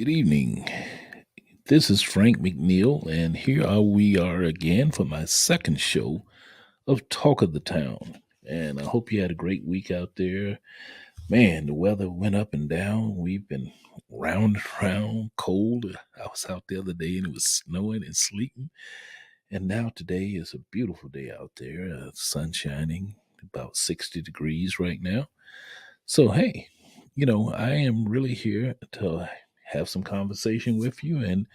Good evening. This is Frank Mcneil, and we are again for my second show of Talk of the Town. And I hope you had a great week out there. Man, the weather went up and down. We've been round and round, cold. I was out the other day and it was snowing and sleeting. And now today is a beautiful day out there. Sun shining, about 60 degrees right now. So, hey, I am really here to have some conversation with you. And,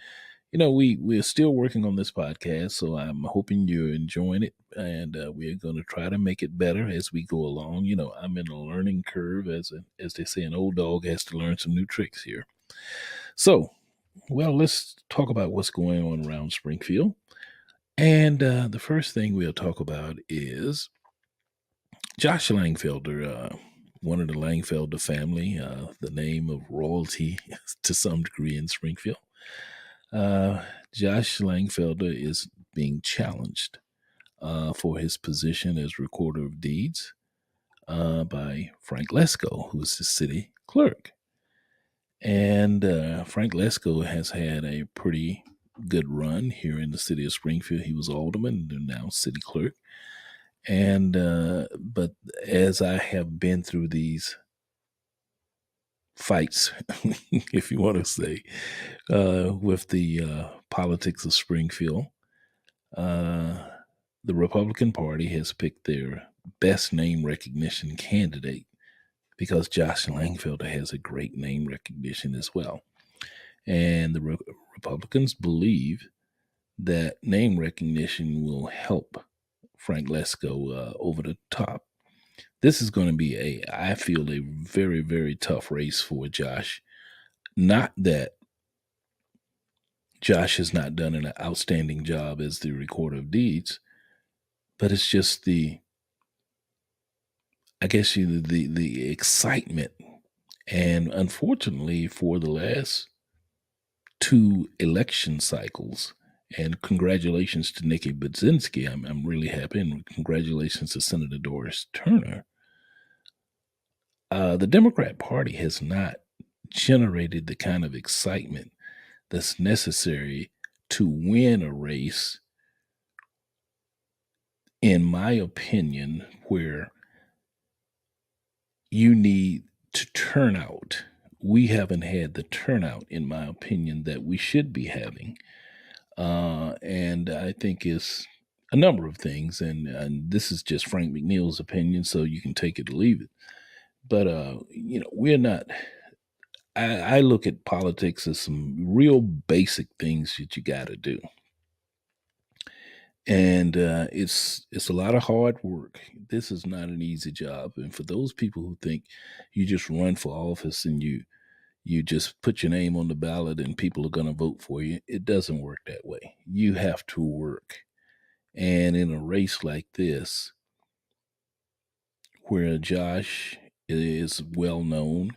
we're still working on this podcast. So I'm hoping you're enjoying it. And we're going to try to make it better as we go along. I'm in a learning curve, as they say, an old dog has to learn some new tricks here. So, well, let's talk about what's going on around Springfield. And the first thing we'll talk about is Josh Langfelder, one of the Langfelder family, the name of royalty to some degree in Springfield. Josh Langfelder is being challenged for his position as recorder of deeds by Frank Lesko, who is the city clerk. And Frank Lesko has had a pretty good run here in the city of Springfield. He was alderman and now city clerk. And but as I have been through these fights, if you want to say, with the politics of Springfield, the Republican Party has picked their best name recognition candidate because Josh Langfelder has a great name recognition as well. And the Republicans believe that name recognition will help Frank Lesko over the top. This is going to be I feel, a very, very tough race for Josh. Not that Josh has not done an outstanding job as the recorder of deeds, but it's just the excitement. And unfortunately, for the last two election cycles, and congratulations to Nikki Budzinski, I'm really happy, and congratulations to Senator Doris Turner. The Democrat Party has not generated the kind of excitement that's necessary to win a race, in my opinion, where you need to turn out. We haven't had the turnout, in my opinion, that we should be having. And I think it's a number of things. And this is just Frank Mcneil's opinion, so you can take it or leave it. But, we're not. I look at politics as some real basic things that you got to do. And it's a lot of hard work. This is not an easy job. And for those people who think you just run for office and you just put your name on the ballot and people are going to vote for you, it doesn't work that way. You have to work. And in a race like this, where Josh is well known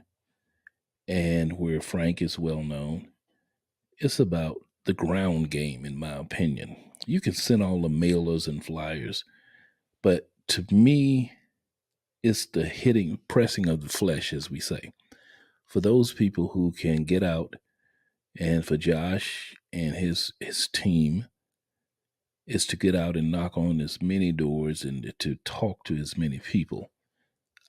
and where Frank is well known, it's about the ground game, in my opinion. You can send all the mailers and flyers, but to me, it's the pressing of the flesh, as we say. For those people who can get out, and for Josh and his team, is to get out and knock on as many doors and to talk to as many people.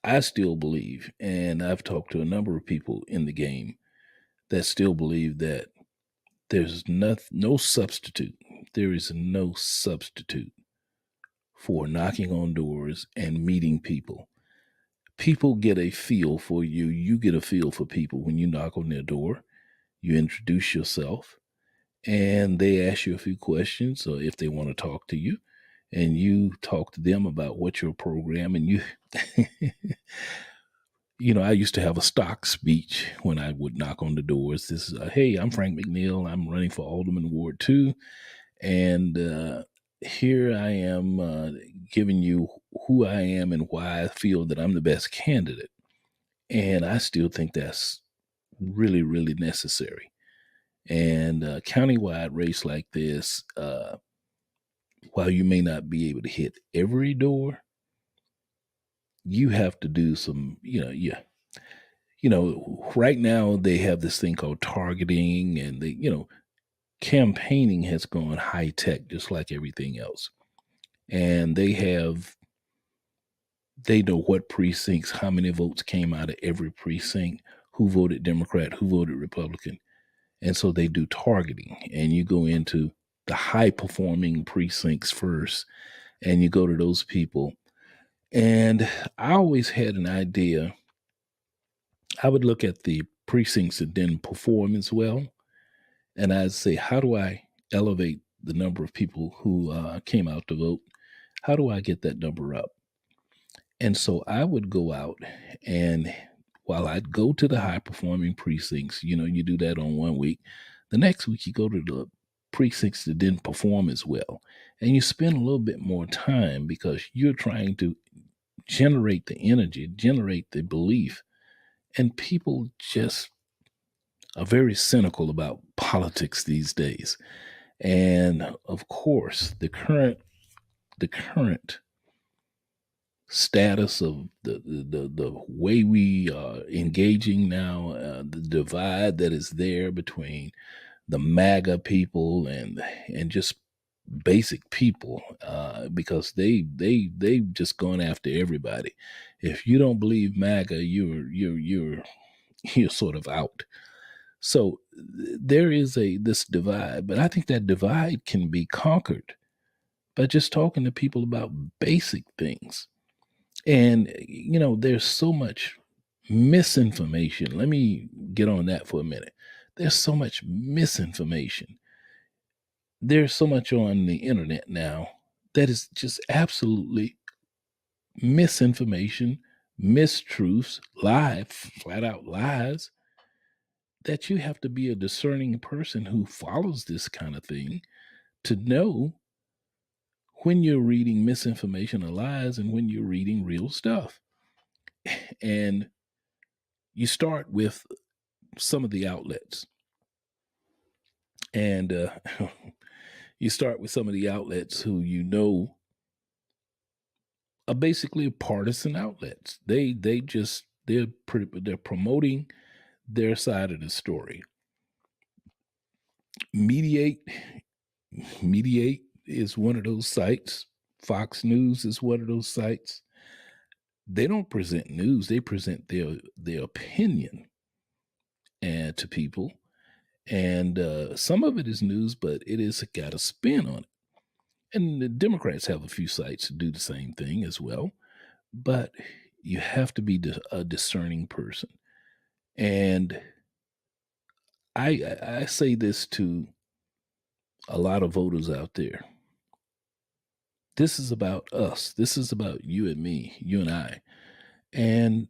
I still believe, and I've talked to a number of people in the game that still believe that there's no substitute. There is no substitute for knocking on doors and meeting people. People get a feel for you. You get a feel for people when you knock on their door. You introduce yourself, and they ask you a few questions, or if they want to talk to you, and you talk to them about what your program, and you I used to have a stock speech when I would knock on the doors. This is, hey, I'm Frank Mcneil. I'm running for Alderman Ward 2. And here I am giving you who I am and why I feel that I'm the best candidate. And I still think that's really, really necessary. And a countywide race like this, while you may not be able to hit every door, you have to do some, Right now they have this thing called targeting, and campaigning has gone high tech, just like everything else. And they know what precincts, how many votes came out of every precinct, who voted Democrat, who voted Republican. And so they do targeting, and you go into the high performing precincts first, and you go to those people. And I always had an idea. I would look at the precincts that didn't perform as well, and I'd say, how do I elevate the number of people who came out to vote? How do I get that number up? And so I would go out, and while I'd go to the high performing precincts, you do that on one week. The next week, you go to the precincts that didn't perform as well. And you spend a little bit more time because you're trying to generate the energy, generate the belief. And people just are very cynical about politics these days. And of course, the current status of the way we are engaging now, the divide that is there between the MAGA people and just basic people, because they've just gone after everybody. If you don't believe MAGA, you're sort of out. So there is this divide, but I think that divide can be conquered by just talking to people about basic things. And, there's so much misinformation. Let me get on that for a minute. There's so much misinformation. There's so much on the internet now that is just absolutely misinformation, mistruths, lies, flat out lies, that you have to be a discerning person who follows this kind of thing to know when you're reading misinformation or lies and when you're reading real stuff. And you start with some of the outlets. And you start with some of the outlets who are basically partisan outlets. They're promoting their side of the story. Mediate Mediate is one of those sites. Fox News is one of those sites. They don't present news; they present their opinion and to people. And some of it is news, but it is got a spin on it. And the Democrats have a few sites that do the same thing as well. But you have to be a discerning person. And I say this to a lot of voters out there. This is about us. This is about you and me, you and I. And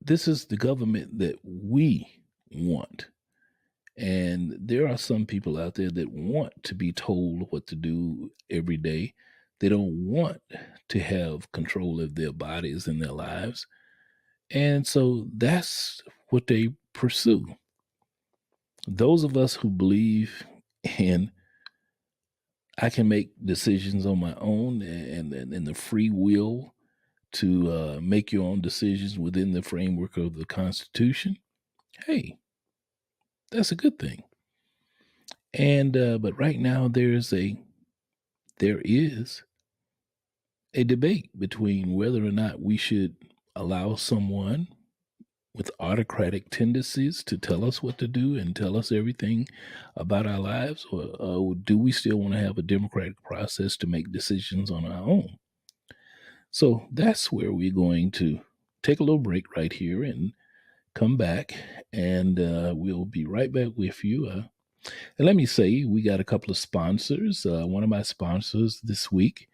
this is the government that we want. And there are some people out there that want to be told what to do every day. They don't want to have control of their bodies and their lives. And so that's what they pursue. Those of us who believe in I can make decisions on my own and the free will to make your own decisions within the framework of the Constitution, hey, that's a good thing. And but right now there is a debate between whether or not we should allow someone with autocratic tendencies to tell us what to do and tell us everything about our lives, or do we still want to have a democratic process to make decisions on our own? So that's where we're going to take a little break right here and come back, and we'll be right back with you. And let me say, we got a couple of sponsors. One of my sponsors this week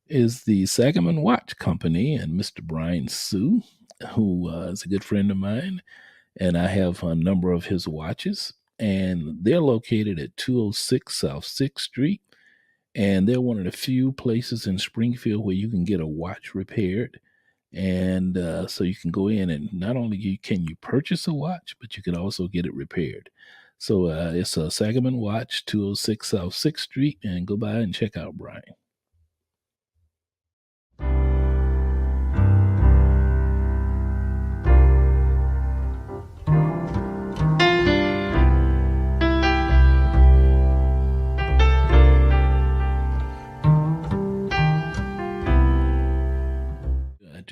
is the Sangamon Watch Company and Mr. Brian Sue, who is a good friend of mine, and I have a number of his watches. And they're located at 206 South 6th Street, and they're one of the few places in Springfield where you can get a watch repaired. And so you can go in and not only can you purchase a watch, but you can also get it repaired. So it's a Sangamon Watch, 206 South 6th Street, and go by and check out Brian.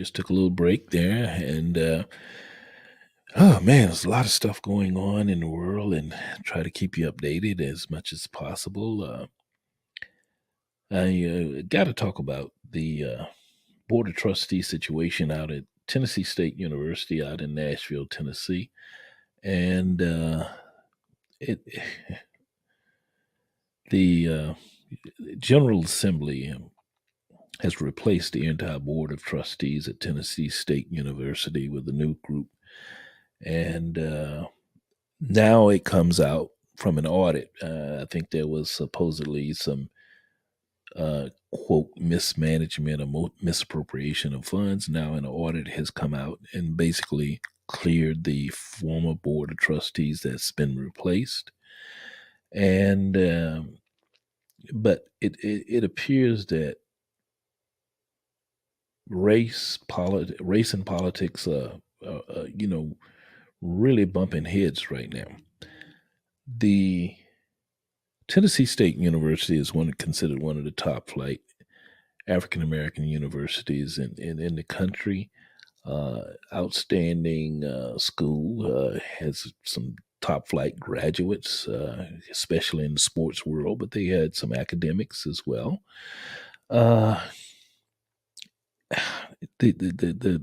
just took a little break there, and oh man, there's a lot of stuff going on in the world, and try to keep you updated as much as possible. I got to talk about the board of trustee situation out at Tennessee State University out in Nashville, Tennessee, and it the General Assembly has replaced the entire board of trustees at Tennessee State University with a new group, and now it comes out from an audit. I think there was supposedly some quote mismanagement or misappropriation of funds. Now an audit has come out and basically cleared the former board of trustees that's been replaced, and but it appears that race and politics really bumping heads right now. The Tennessee State University is considered one of the top flight African American universities in the country. Outstanding school, has some top flight graduates, especially in the sports world, but they had some academics as well. Uh, the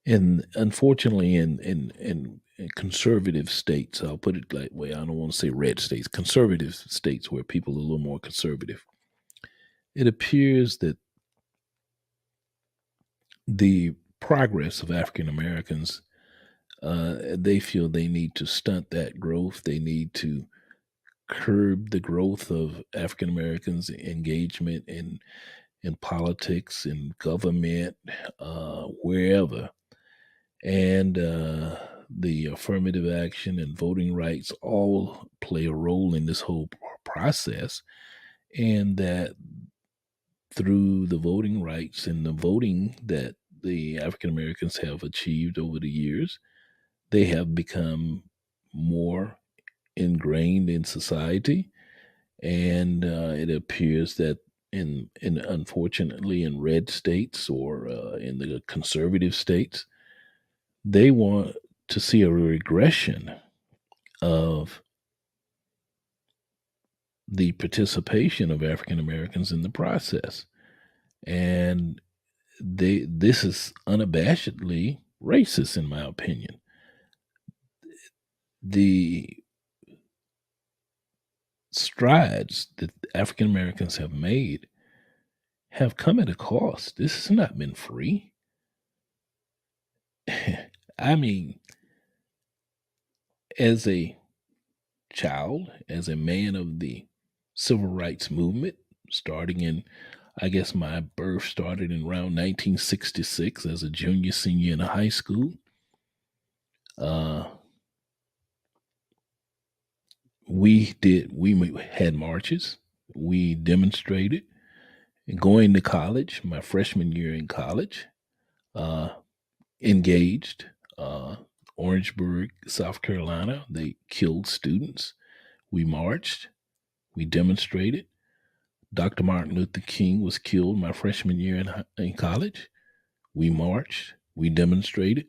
and unfortunately in conservative states, I'll put it that way. I don't want to say red states, conservative states where people are a little more conservative. It appears that the progress of African Americans, they feel they need to stunt that growth. They need to curb the growth of African Americans' engagement in politics, in government, wherever. And the affirmative action and voting rights all play a role in this whole process, and that through the voting rights and the voting that the African Americans have achieved over the years, they have become more ingrained in society, and it appears that in unfortunately in red states or in the conservative states, they want to see a regression of the participation of African Americans in the process. And this is unabashedly racist, in my opinion. The strides that African Americans have made have come at a cost. This has not been free. I mean, as a child, as a man of the civil rights movement, starting in, I guess my birth started in around 1966 as a junior, senior in high school. Uh, we had marches, we demonstrated, and going to college, my freshman year in college, uh, engaged. Orangeburg, South Carolina, they killed students. We marched, we demonstrated. Dr. Martin Luther King was killed my freshman year in college. We marched, we demonstrated,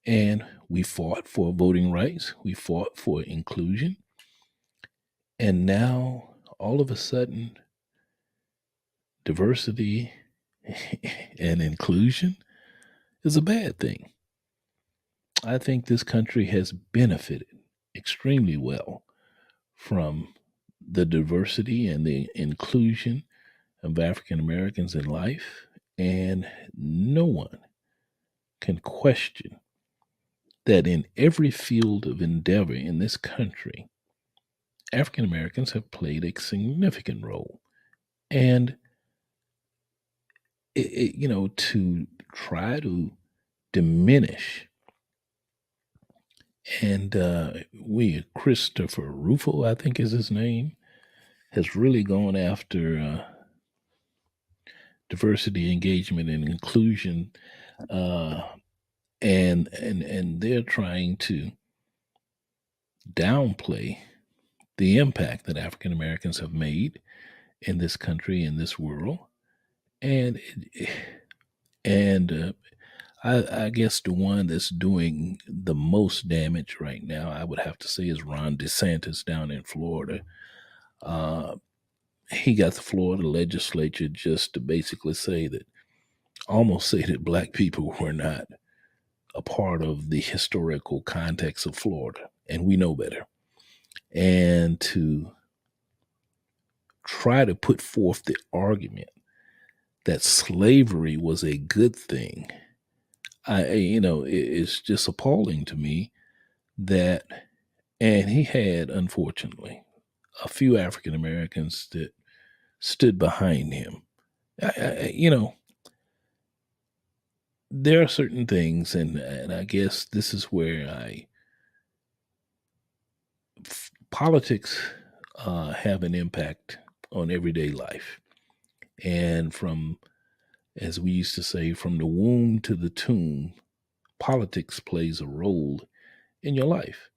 and we fought for voting rights. We fought for inclusion. And now, all of a sudden, diversity and inclusion is a bad thing. I think this country has benefited extremely well from the diversity and the inclusion of African Americans in life, and no one can question that in every field of endeavor in this country, African Americans have played a significant role. And, to try to diminish, and Christopher Rufo, I think is his name, has really gone after diversity, engagement, and inclusion, uh, and they're trying to downplay the impact that African Americans have made in this country, in this world, and And I guess the one that's doing the most damage right now, I would have to say, is Ron DeSantis down in Florida. Uh, he got the Florida legislature just to basically say that, almost say that black people were not a part of the historical context of Florida, and we know better. And to try to put forth the argument that slavery was a good thing, it's just appalling to me that, and he had, unfortunately, a few African Americans that stood behind him. There are certain things, and I guess this is where politics have an impact on everyday life. And from, as we used to say, from the womb to the tomb, politics plays a role in your life.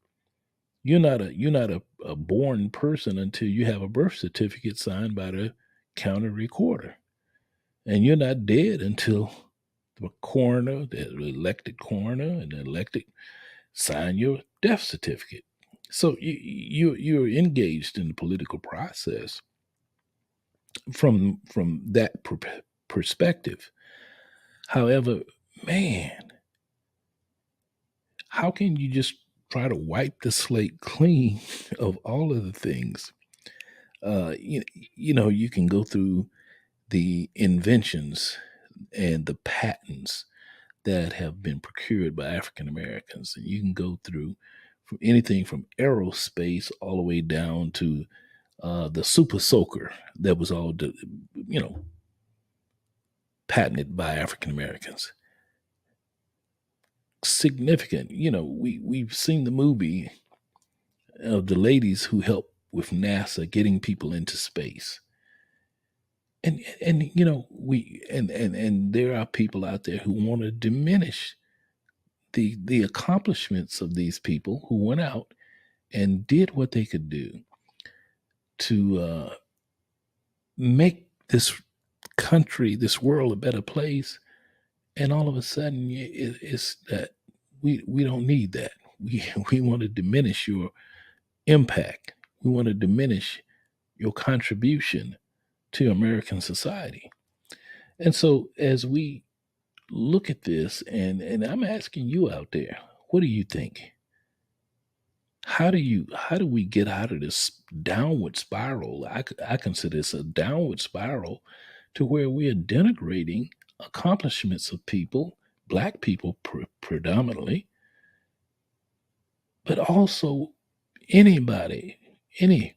You're not a born person until you have a birth certificate signed by the county recorder. And you're not dead until the coroner, the elected coroner and the elected sign your death certificate. So you're engaged in the political process from that perspective. However, man, how can you just try to wipe the slate clean of all of the things? Uh, you, you can go through the inventions and the patents that have been procured by African Americans, and you can go through from anything from aerospace all the way down to the super soaker that was all, patented by African Americans. Significant, we've seen the movie of the ladies who helped with NASA getting people into space. And we and there are people out there who want to diminish the accomplishments of these people who went out and did what they could do to make this country, this world, a better place. And all of a sudden, it's that we don't need that. We want to diminish your impact. We want to diminish your contribution to American society. And so, as we look at this, and I'm asking you out there, what do you think? How do we get out of this downward spiral? I consider this a downward spiral to where we are denigrating accomplishments of people, black people predominantly, but also anybody, any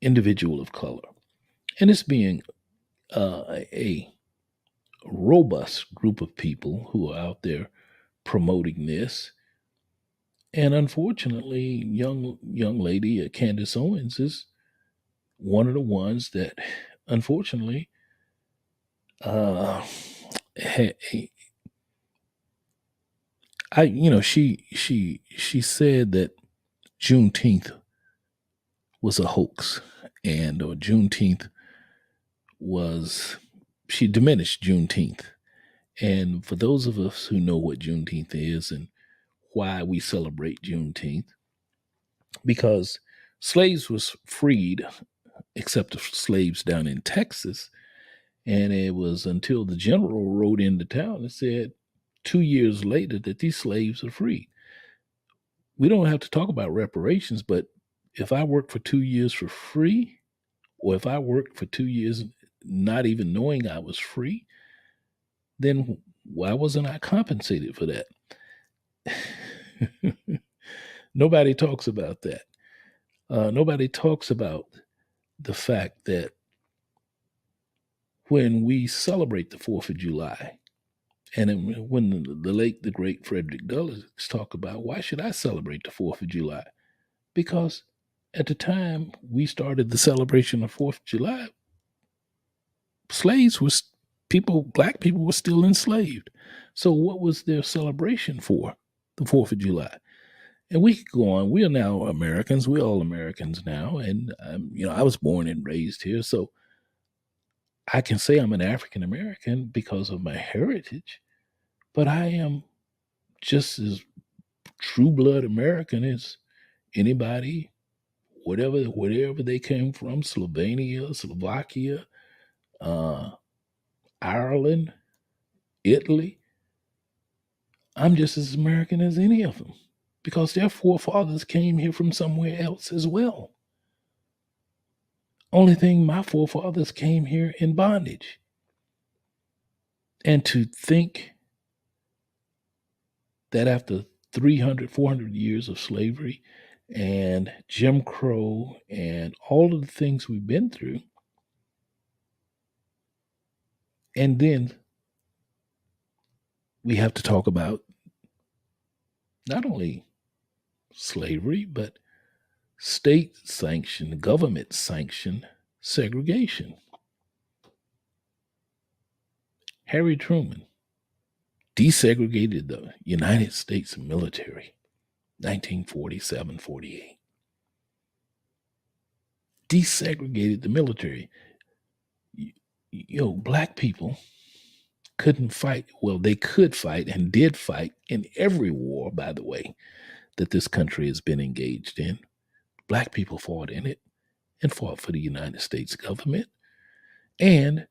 individual of color. And it's being a robust group of people who are out there promoting this. And unfortunately, young lady Candace Owens is one of the ones that, unfortunately, uh, ha- she said that Juneteenth was a hoax, and or Juneteenth was, she diminished Juneteenth. And for those of us who know what Juneteenth is and why we celebrate Juneteenth, because slaves was freed, except the slaves down in Texas, and it was until the general rode into town and said 2 years later that these slaves are free. We don't have to talk about reparations, but if I worked for 2 years for free, or if I worked for 2 years not even knowing I was free, then why wasn't I compensated for that? Nobody talks about that. Nobody talks about the fact that when we celebrate the 4th of July, and when the late, the great Frederick Douglass talk about, why should I celebrate the 4th of July? Because at the time we started the celebration of 4th of July, slaves was people, black people were still enslaved. So what was their celebration for, the 4th of July? And we could go on. We are now Americans. We're all Americans now. And, I was born and raised here. So I can say I'm an African American because of my heritage, but I am just as true blood American as anybody, wherever they came from, Slovenia, Slovakia, uh, Ireland, Italy. I'm just as American as any of them because their forefathers came here from somewhere else as well. Only thing, my forefathers came here in bondage. And to think that after 300, 400 years of slavery and Jim Crow and all of the things we've been through, and then we have to talk about not only slavery, but state sanctioned, government sanctioned segregation. Harry Truman desegregated the United States military, 1947, 48. Desegregated the military. Black people couldn't fight. Well, they could fight and did fight in every war, by the way, that this country has been engaged in. Black people fought in it and fought for the United States government. And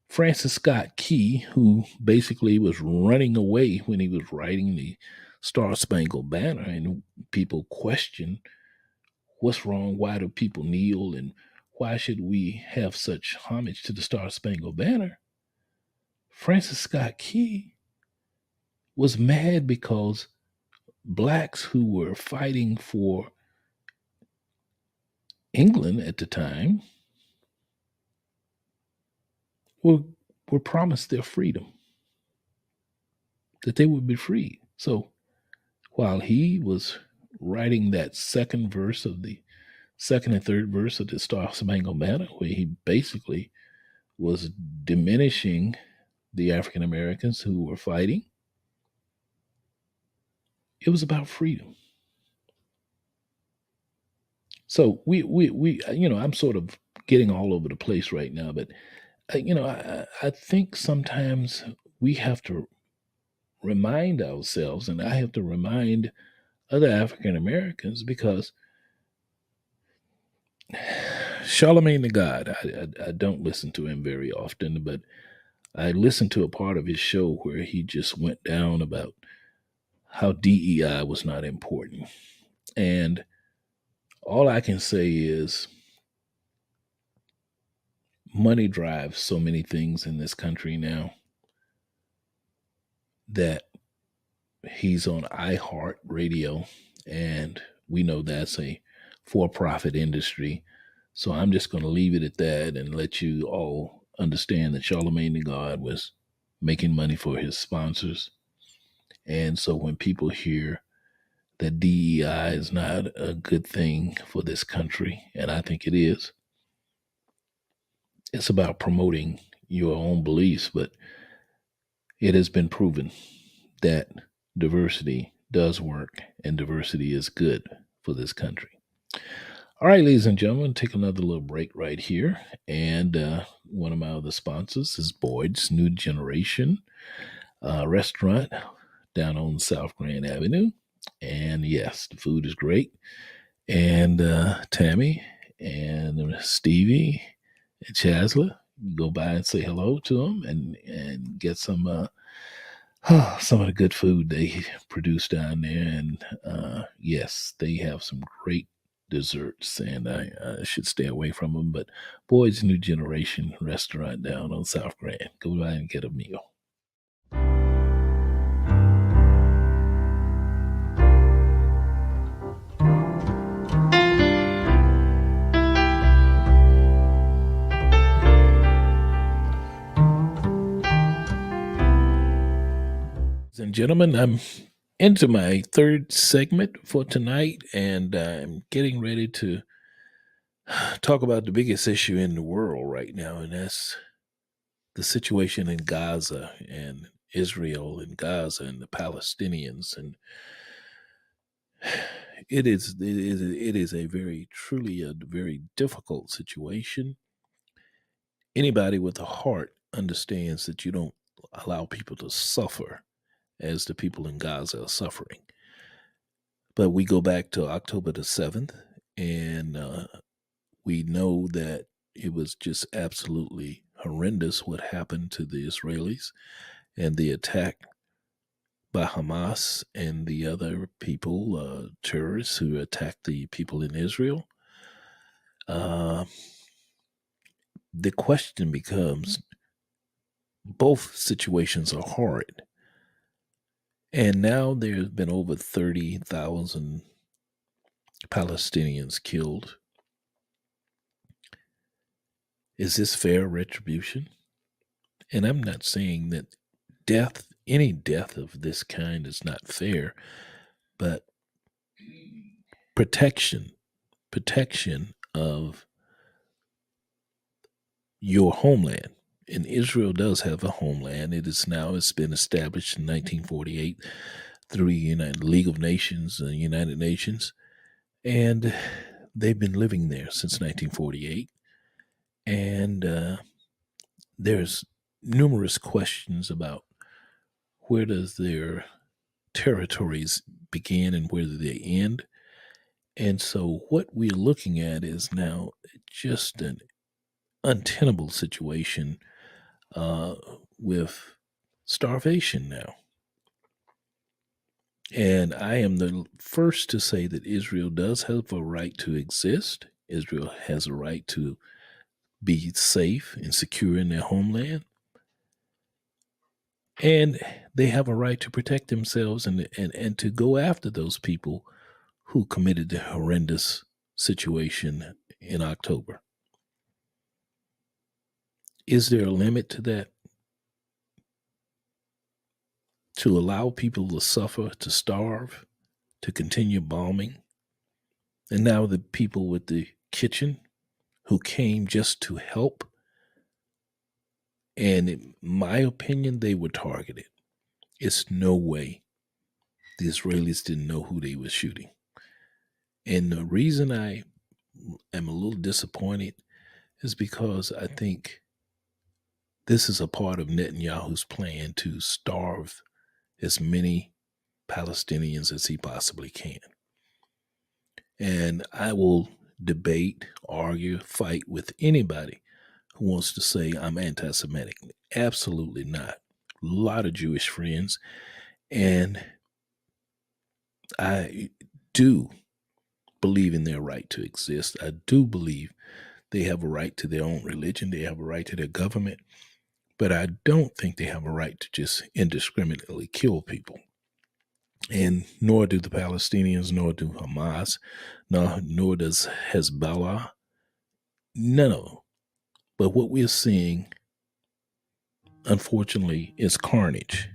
Francis Scott Key, who basically was running away when he was writing the Star Spangled Banner, and people question what's wrong, why do people kneel, and why should we have such homage to the Star Spangled Banner? Francis Scott Key was mad because blacks who were fighting for England at the time were, were promised their freedom, that they would be free. So while he was writing that second and third verse of the Star Spangled Banner, where he basically was diminishing the African Americans who were fighting, it was about freedom. So I'm sort of getting all over the place right now, but I think sometimes we have to remind ourselves, and I have to remind other African Americans, because Charlemagne the God, I don't listen to him very often, but I listened to a part of his show where he just went down about how DEI was not important. And all I can say is money drives so many things in this country now that he's on iHeart Radio, and we know that's a for profit industry. So I'm just going to leave it at that and let you all understand that Charlemagne the God was making money for his sponsors. And so when people hear that DEI is not a good thing for this country, and I think it is, it's about promoting your own beliefs, but it has been proven that diversity does work and diversity is good for this country. All right, ladies and gentlemen, take another little break right here. And one of my other sponsors is Boyd's New Generation restaurant down on South Grand Avenue. And yes, the food is great. And Tammy and Stevie and Chasla, go by and say hello to them and get some of the good food they produce down there. And yes, they have some great desserts, and I should stay away from them. But Boyd's New Generation restaurant down on South Grand, go by and get a meal. Ladies and gentlemen, I'm into my third segment for tonight, and I'm getting ready to talk about the biggest issue in the world right now, and that's the situation in Gaza and Israel and Gaza and the Palestinians. And it is a very truly a very difficult situation. Anybody with a heart understands that you don't allow people to suffer as the people in Gaza are suffering. But we go back to October the 7th, and we know that it was just absolutely horrendous what happened to the Israelis and the attack by Hamas and the other people, terrorists who attacked the people in Israel. Uh, the question becomes both situations are horrid. And now there's been over 30,000 Palestinians killed. Is this fair retribution? And I'm not saying that any death of this kind is not fair, but protection of your homeland. And Israel does have a homeland. It's been established in 1948 through the United League of Nations, the United Nations, and they've been living there since 1948. And there's numerous questions about where does their territories begin and where do they end. And so what we're looking at is now just an untenable situation uh, with starvation now. And I am the first to say that Israel does have a right to exist. Israel has a right to be safe and secure in their homeland. And they have a right to protect themselves and to go after those people who committed the horrendous situation in October. Is there a limit to that? To allow people to suffer, to starve, to continue bombing? And now the people with the kitchen who came just to help, and in my opinion, they were targeted. It's no way the Israelis didn't know who they were shooting. And the reason I am a little disappointed is because I think this is a part of Netanyahu's plan to starve as many Palestinians as he possibly can. And I will debate, argue, fight with anybody who wants to say I'm anti Semitic. Absolutely not. A lot of Jewish friends. And I do believe in their right to exist. I do believe they have a right to their own religion, they have a right to their government. But I don't think they have a right to just indiscriminately kill people. And nor do the Palestinians, nor do Hamas, nor does Hezbollah. None of them. But what we're seeing, unfortunately, is carnage.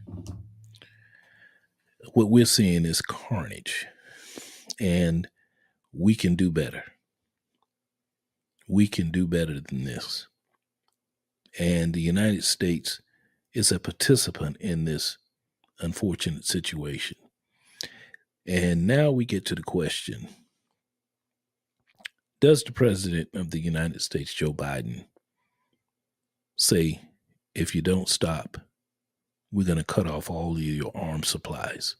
What we're seeing is carnage. And we can do better. We can do better than this. And the United States is a participant in this unfortunate situation. And now we get to the question, does the President of the United States, Joe Biden, say, if you don't stop, we're going to cut off all of your arms supplies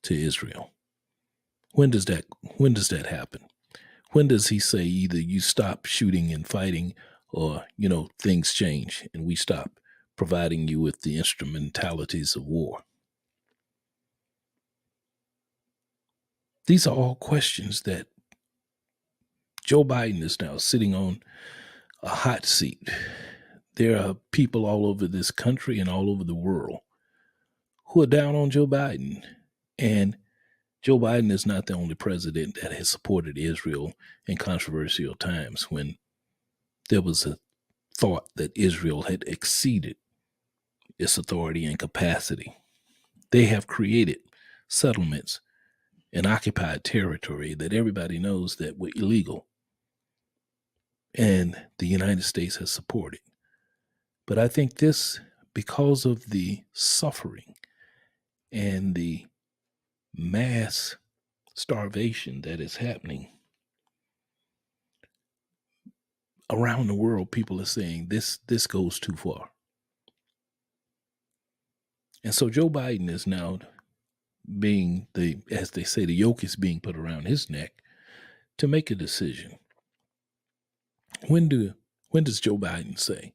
to Israel? When does that happen? When does he say either you stop shooting and fighting or, things change and we stop providing you with the instrumentalities of war? These are all questions that Joe Biden is now sitting on a hot seat. There are people all over this country and all over the world who are down on Joe Biden. And Joe Biden is not the only president that has supported Israel in controversial times when there was a thought that Israel had exceeded its authority and capacity. They have created settlements and occupied territory that everybody knows that were illegal. And the United States has supported. But I think this, because of the suffering and the mass starvation that is happening, around the world, people are saying this goes too far. And so Joe Biden is now being as they say, the yoke is being put around his neck to make a decision. When does Joe Biden say,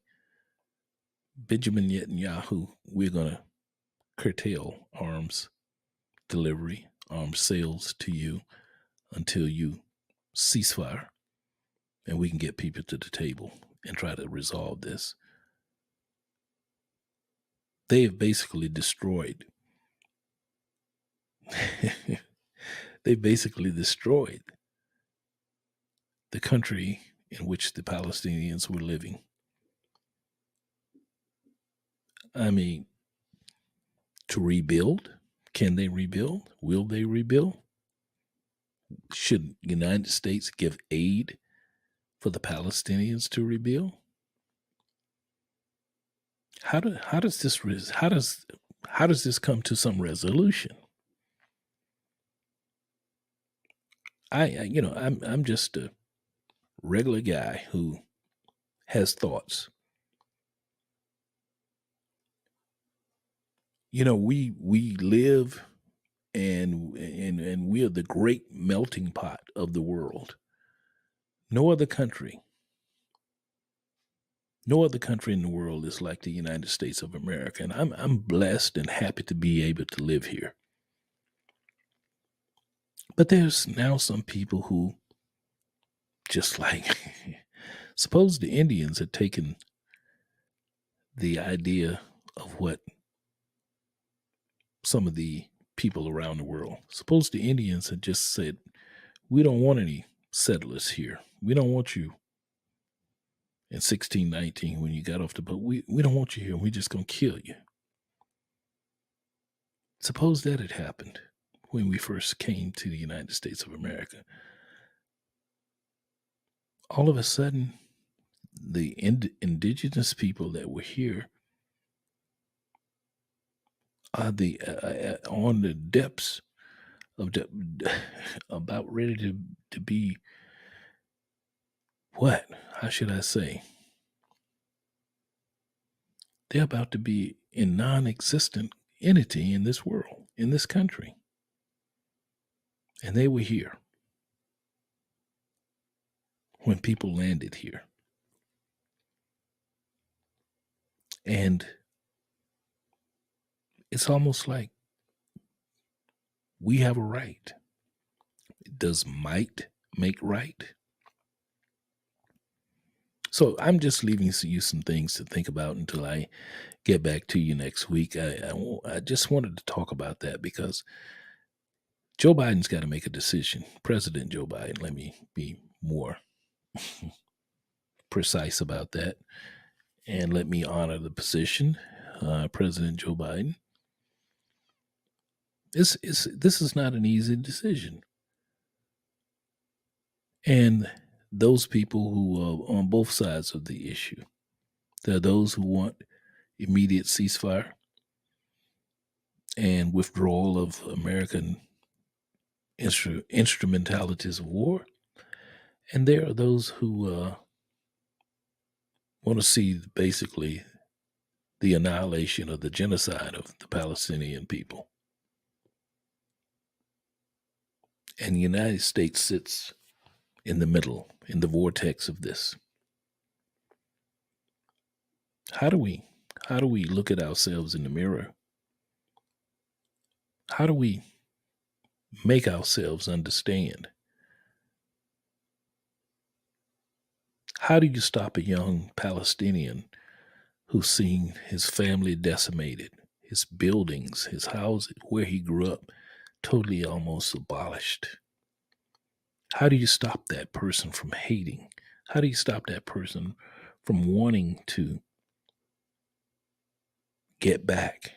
Benjamin Netanyahu, we're going to curtail arms delivery, arms sales to you until you ceasefire and we can get people to the table and try to resolve this? They have basically destroyed they basically destroyed the country in which the Palestinians were living. I mean, to rebuild, can they rebuild? Will they rebuild? Should the United States give aid for the Palestinians to rebuild? How does this come to some resolution? I'm just a regular guy who has thoughts. We live and we are the great melting pot of the world. No other country in the world is like the United States of America, and I'm blessed and happy to be able to live here. But there's now some people who, just like, suppose the Indians had taken the idea of what some of the people around the world, suppose the Indians had just said, we don't want any settlers here. We don't want you in 1619 when you got off the boat. We don't want you here. We're just going to kill you. Suppose that had happened when we first came to the United States of America. All of a sudden, the indigenous people that were here are on the depths of about ready to be what? How should I say? They're about to be a non-existent entity in this world, in this country. And they were here when people landed here. And it's almost like we have a right. Does might make right? So I'm just leaving you some things to think about until I get back to you next week. I just wanted to talk about that because Joe Biden's got to make a decision. President Joe Biden, let me be more precise about that. And let me honor the position. President Joe Biden. This is not an easy decision. And those people who are on both sides of the issue, there are those who want immediate ceasefire and withdrawal of American instrumentalities of war. And there are those who want to see basically the annihilation of the genocide of the Palestinian people. And the United States sits in the middle, in the vortex of this. How do we look at ourselves in the mirror? How do we make ourselves understand? How do you stop a young Palestinian who's seen his family decimated, his buildings, his houses, where he grew up, totally almost abolished? How do you stop that person from hating? How do you stop that person from wanting to get back?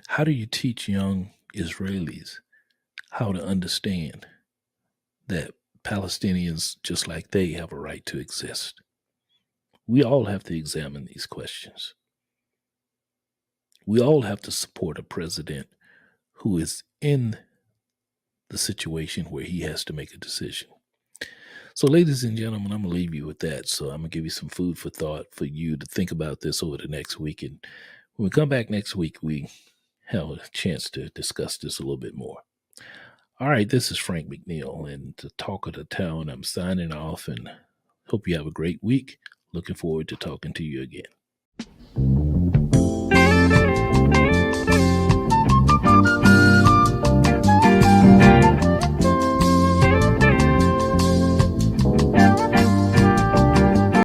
How do you teach young Israelis how to understand that Palestinians, just like they, have a right to exist? We all have to examine these questions. We all have to support a president who is in the situation where he has to make a decision. So, ladies and gentlemen, I'm going to leave you with that. So, I'm going to give you some food for thought for you to think about this over the next week. And when we come back next week, we have a chance to discuss this a little bit more. All right, this is Frank McNeil, and the talk of the town. I'm signing off and hope you have a great week. Looking forward to talking to you again.